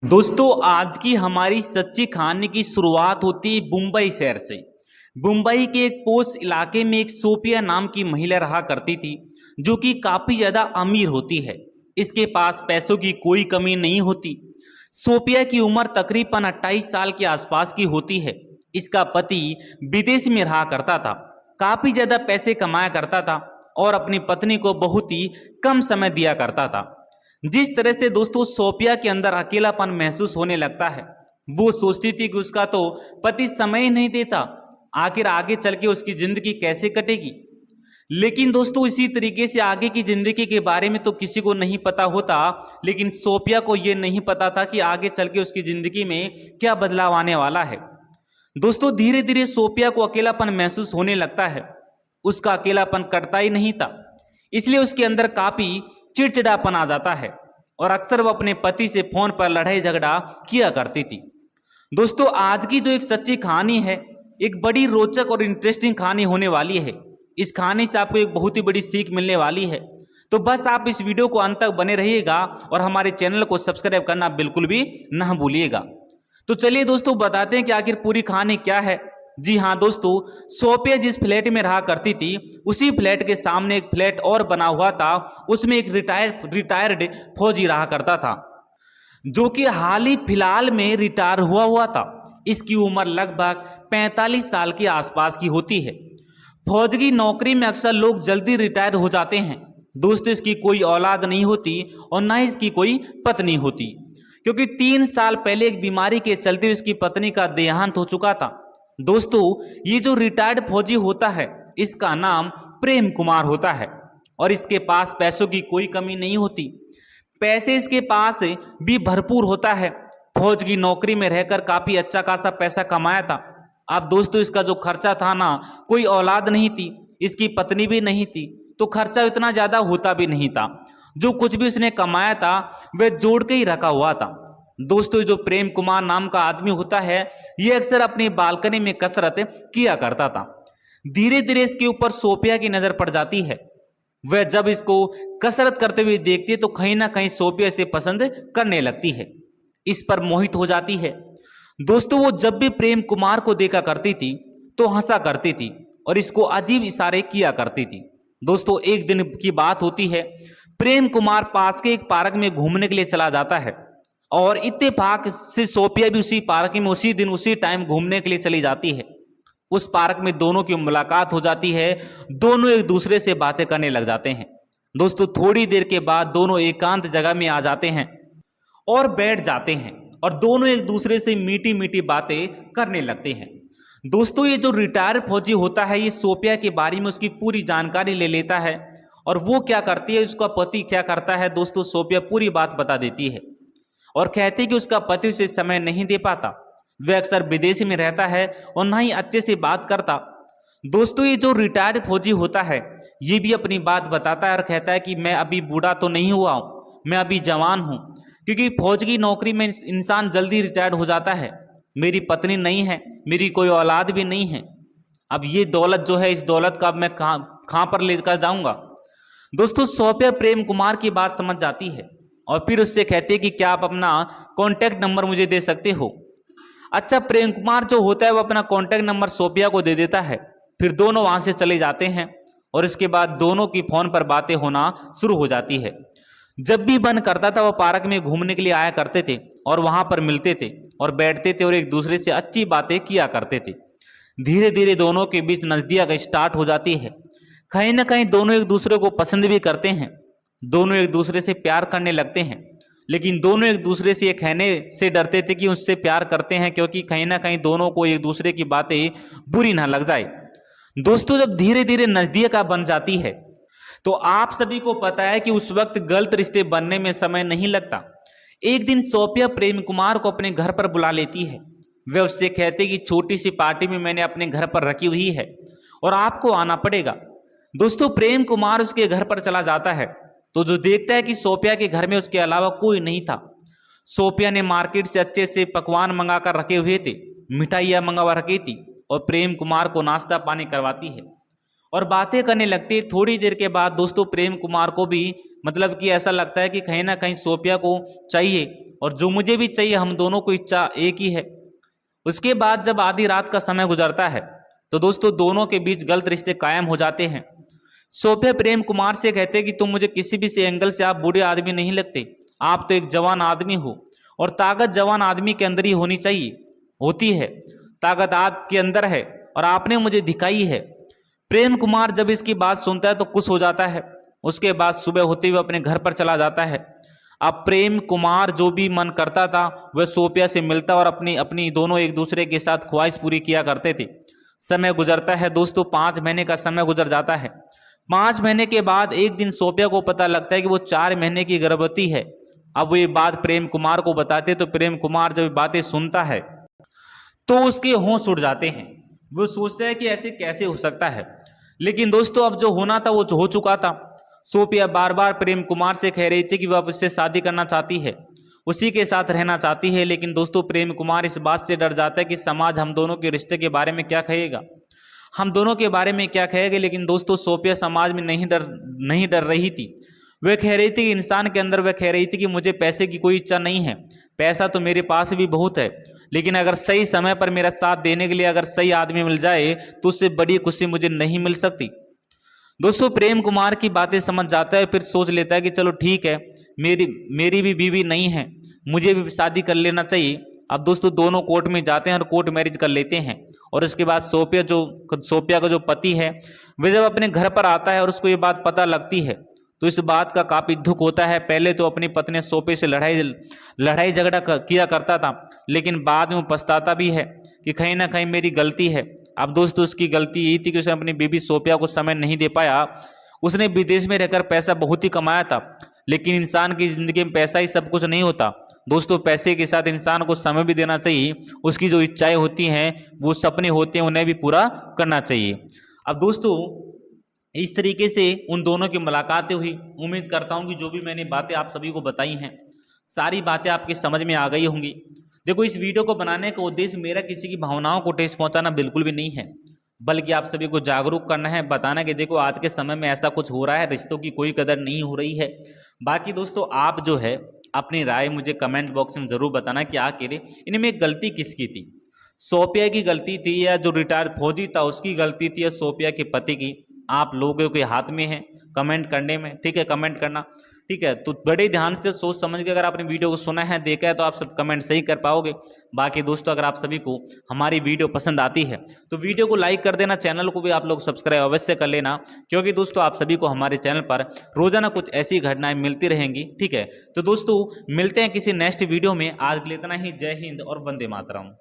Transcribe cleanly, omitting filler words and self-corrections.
दोस्तों आज की हमारी सच्ची कहानी की शुरुआत होती है मुंबई शहर से। मुंबई के एक पोश इलाके में एक सोफिया नाम की महिला रहा करती थी, जो कि काफी ज्यादा अमीर होती है। इसके पास पैसों की कोई कमी नहीं होती। सोफिया की उम्र तकरीबन 28 साल के आसपास की होती है। इसका पति विदेश में रहा करता था, काफी ज्यादा पैसे कमाया करता था और अपनी पत्नी को बहुत ही कम समय दिया करता था। जिस तरह से दोस्तों सोफिया के अंदर अकेलापन महसूस होने लगता है, वो सोचती थी कि उसका तो पति समय ही नहीं देता, आखिर आगे चल के उसकी जिंदगी कैसे कटेगी। लेकिन दोस्तों इसी तरीके से आगे की जिंदगी के बारे में तो किसी को नहीं पता होता, लेकिन सोफिया को ये नहीं पता था कि आगे चल के उसकी जिंदगी में क्या बदलाव आने वाला है। दोस्तों धीरे धीरे सोफिया को अकेलापन महसूस होने लगता है। उसका अकेलापन कटता ही नहीं था, इसलिए उसके अंदर काफी चिड़चिड़ापन आ जाता है और अक्सर वो अपने पति से फोन पर लड़ाई झगड़ा किया करती थी। दोस्तों आज की जो एक सच्ची कहानी है, एक बड़ी रोचक और इंटरेस्टिंग कहानी होने वाली है। इस कहानी से आपको एक बहुत ही बड़ी सीख मिलने वाली है। तो बस आप इस वीडियो को अंत तक बने रहिएगा और हमारे चैनल को सब्सक्राइब करना बिल्कुल भी ना भूलिएगा। तो चलिए दोस्तों बताते हैं कि आखिर पूरी कहानी क्या है। जी हाँ दोस्तों, सोफिया जिस फ्लैट में रहा करती थी, उसी फ्लैट के सामने एक फ्लैट और बना हुआ था। उसमें एक रिटायर्ड फौजी रहा करता था, जो कि हाल ही फिलहाल में रिटायर हुआ था। इसकी उम्र लगभग 45 साल के आसपास की होती है। फौज की नौकरी में अक्सर लोग जल्दी रिटायर हो जाते हैं। दोस्तों इसकी कोई औलाद नहीं होती और ना ही इसकी कोई पत्नी होती, क्योंकि 3 साल पहले एक बीमारी के चलते इसकी पत्नी का देहांत हो चुका था। दोस्तों ये जो रिटायर्ड फौजी होता है, इसका नाम प्रेम कुमार होता है और इसके पास पैसों की कोई कमी नहीं होती। पैसे इसके पास भी भरपूर होता है। फौज की नौकरी में रहकर काफी अच्छा खासा पैसा कमाया था। अब दोस्तों इसका जो खर्चा था ना, कोई औलाद नहीं थी, इसकी पत्नी भी नहीं थी, तो खर्चा इतना ज्यादा होता भी नहीं था। जो कुछ भी उसने कमाया था वह जोड़ के ही रखा हुआ था। दोस्तों जो प्रेम कुमार नाम का आदमी होता है, ये अक्सर अपनी बालकनी में कसरत किया करता था। धीरे धीरे इसके ऊपर सोफिया की नजर पड़ जाती है। वह जब इसको कसरत करते हुए देखती है तो कहीं ना कहीं सोफिया इसे पसंद करने लगती है, इस पर मोहित हो जाती है। दोस्तों वो जब भी प्रेम कुमार को देखा करती थी तो हंसा करती थी और इसको अजीब इशारे किया करती थी। दोस्तों एक दिन की बात होती है, प्रेम कुमार पास के एक पार्क में घूमने के लिए चला जाता है और इत्तेफाक से सोफिया भी उसी पार्क में उसी दिन उसी टाइम घूमने के लिए चली जाती है। उस पार्क में दोनों की मुलाकात हो जाती है। दोनों एक दूसरे से बातें करने लग जाते हैं। दोस्तों थोड़ी देर के बाद दोनों एकांत जगह में आ जाते हैं और बैठ जाते हैं और दोनों एक दूसरे से मीठी मीठी बातें करने लगते हैं। दोस्तों ये जो रिटायर फौजी होता है, ये सोफिया के बारे में उसकी पूरी जानकारी ले लेता है और वो क्या करती है, उसका पति क्या करता है, दोस्तों सोफिया पूरी बात बता देती है और कहती है कि उसका पति उसे समय नहीं दे पाता। वह अक्सर विदेश में रहता है और ना ही अच्छे से बात करता। दोस्तों ये जो रिटायर्ड फौजी होता है, ये भी अपनी बात बताता है और कहता है कि मैं अभी बूढ़ा तो नहीं हुआ हूँ, मैं अभी जवान हूँ, क्योंकि फौज की नौकरी में इंसान जल्दी रिटायर्ड हो जाता है। मेरी पत्नी नहीं है, मेरी कोई औलाद भी नहीं है। अब ये दौलत जो है, इस दौलत का अब मैं कहाँ पर लेकर जाऊंगा। दोस्तों सोफिया प्रेम कुमार की बात समझ जाती है और फिर उससे कहती है कि क्या आप अपना कॉन्टैक्ट नंबर मुझे दे सकते हो। अच्छा प्रेम कुमार जो होता है वो अपना कॉन्टैक्ट नंबर सोफिया को दे देता है। फिर दोनों वहां से चले जाते हैं और इसके बाद दोनों की फोन पर बातें होना शुरू हो जाती है। जब भी मन करता था वो पार्क में घूमने के लिए आया करते थे और वहां पर मिलते थे और बैठते थे और एक दूसरे से अच्छी बातें किया करते थे। धीरे धीरे दोनों के बीच नजदीक स्टार्ट हो जाती है। कहीं ना कहीं दोनों एक दूसरे को पसंद भी करते हैं, दोनों एक दूसरे से प्यार करने लगते हैं। लेकिन दोनों एक दूसरे से ये कहने से डरते थे कि उससे प्यार करते हैं, क्योंकि कहीं ना कहीं दोनों को एक दूसरे की बातें बुरी ना लग जाए। दोस्तों जब धीरे धीरे नजदीक बन जाती है तो आप सभी को पता है कि उस वक्त गलत रिश्ते बनने में समय नहीं लगता। एक दिन सोफिया प्रेम कुमार को अपने घर पर बुला लेती है। वह उससे कहते कि छोटी सी पार्टी में मैंने अपने घर पर रखी हुई है और आपको आना पड़ेगा। दोस्तों प्रेम कुमार उसके घर पर चला जाता है तो जो देखता है कि सोफिया के घर में उसके अलावा कोई नहीं था। सोफिया ने मार्केट से अच्छे से पकवान मंगा कर रखे हुए थे, मिठाइयाँ मंगवा रखी थी और प्रेम कुमार को नाश्ता पानी करवाती है। और बातें करने लगते। थोड़ी देर के बाद दोस्तों प्रेम कुमार को भी मतलब कि ऐसा लगता है कि कहीं ना कहीं सोफिया को चाहिए और जो मुझे भी चाहिए, हम दोनों को इच्छा एक ही है। उसके बाद जब आधी रात का समय गुजरता है तो दोस्तों दोनों के बीच गलत रिश्ते कायम हो जाते हैं। सोफिया प्रेम कुमार से कहते हैं कि तुम मुझे किसी भी से एंगल से आप बूढ़े आदमी नहीं लगते, आप तो एक जवान आदमी हो और ताकत जवान आदमी के अंदर ही होनी चाहिए, होती है, ताकत आपके अंदर है और आपने मुझे दिखाई है। प्रेम कुमार जब इसकी बात सुनता है तो खुश हो जाता है। उसके बाद सुबह होते हुए अपने घर पर चला जाता है। अब प्रेम कुमार जो भी मन करता था वह सोफिया से मिलता और अपनी अपनी दोनों एक दूसरे के साथ ख्वाहिश पूरी किया करते थे। समय गुजरता है दोस्तों, 5 महीने का समय गुजर जाता है। 5 महीने के बाद एक दिन सोफिया को पता लगता है कि वो 4 महीने की गर्भवती है। अब वो ये बात प्रेम कुमार को बताते तो प्रेम कुमार जब बातें सुनता है तो उसके होश उड़ जाते हैं। वो सोचता है कि ऐसे कैसे हो सकता है, लेकिन दोस्तों अब जो होना था वो हो चुका था। सोफिया बार बार प्रेम कुमार से कह रही थी कि वह अब उससे शादी करना चाहती है, उसी के साथ रहना चाहती है। लेकिन दोस्तों प्रेम कुमार इस बात से डर जाता है कि समाज हम दोनों के रिश्ते के बारे में क्या कहेगा, हम दोनों के बारे में क्या कहेगा। लेकिन दोस्तों सोफिया समाज में नहीं डर रही थी। वह कह रही थी कि इंसान के अंदर, वह कह रही थी कि मुझे पैसे की कोई इच्छा नहीं है, पैसा तो मेरे पास भी बहुत है, लेकिन अगर सही समय पर मेरा साथ देने के लिए अगर सही आदमी मिल जाए तो उससे बड़ी खुशी मुझे नहीं मिल सकती। दोस्तों प्रेम कुमार की बातें समझ जाता है, फिर सोच लेता है कि चलो ठीक है, मेरी भी बीवी नहीं है, मुझे भी शादी कर लेना चाहिए। अब दोस्तों दोनों कोर्ट में जाते हैं और कोर्ट मैरिज कर लेते हैं। और उसके बाद सोफिया का जो पति है वह जब अपने घर पर आता है और उसको ये बात पता लगती है तो इस बात का काफी दुख होता है। पहले तो अपनी पत्नी सोफिया से लड़ाई झगड़ा किया करता था, लेकिन बाद में वो पछताता भी है कि कहीं ना कहीं मेरी गलती है। अब दोस्तों उसकी गलती यही थी कि उसने अपनी बीबी सोफिया को समय नहीं दे पाया। उसने विदेश में रहकर पैसा बहुत ही कमाया था, लेकिन इंसान की जिंदगी में पैसा ही सब कुछ नहीं होता। दोस्तों पैसे के साथ इंसान को समय भी देना चाहिए, उसकी जो इच्छाएं होती हैं, वो सपने होते हैं, उन्हें भी पूरा करना चाहिए। अब दोस्तों इस तरीके से उन दोनों की मुलाकातें हुई। उम्मीद करता हूं कि जो भी मैंने बातें आप सभी को बताई हैं, सारी बातें आपकी समझ में आ गई होंगी। देखो इस वीडियो को बनाने का उद्देश्य मेरा किसी की भावनाओं को ठेस पहुंचाना बिल्कुल भी नहीं है, बल्कि आप सभी को जागरूक करना है, बताना कि देखो आज के समय में ऐसा कुछ हो रहा है, रिश्तों की कोई कदर नहीं हो रही है। बाकी दोस्तों आप जो है अपनी राय मुझे कमेंट बॉक्स में ज़रूर बताना कि आखिर इनमें गलती किसकी थी, सोफिया की गलती थी या जो रिटायर्ड फौजी था उसकी गलती थी या सोफिया के पति की। आप लोगों के हाथ में है कमेंट करने में, ठीक है, कमेंट करना, ठीक है। तो बड़े ध्यान से सोच समझ के अगर आपने वीडियो को सुना है, देखा है, तो आप सब कमेंट सही कर पाओगे। बाकी दोस्तों अगर आप सभी को हमारी वीडियो पसंद आती है तो वीडियो को लाइक कर देना, चैनल को भी आप लोग सब्सक्राइब अवश्य कर लेना, क्योंकि दोस्तों आप सभी को हमारे चैनल पर रोजाना कुछ ऐसी घटनाएं मिलती रहेंगी, ठीक है। तो दोस्तों मिलते हैं किसी नेक्स्ट वीडियो में, आज के लिए इतना ही। जय हिंद और वंदे मातरम।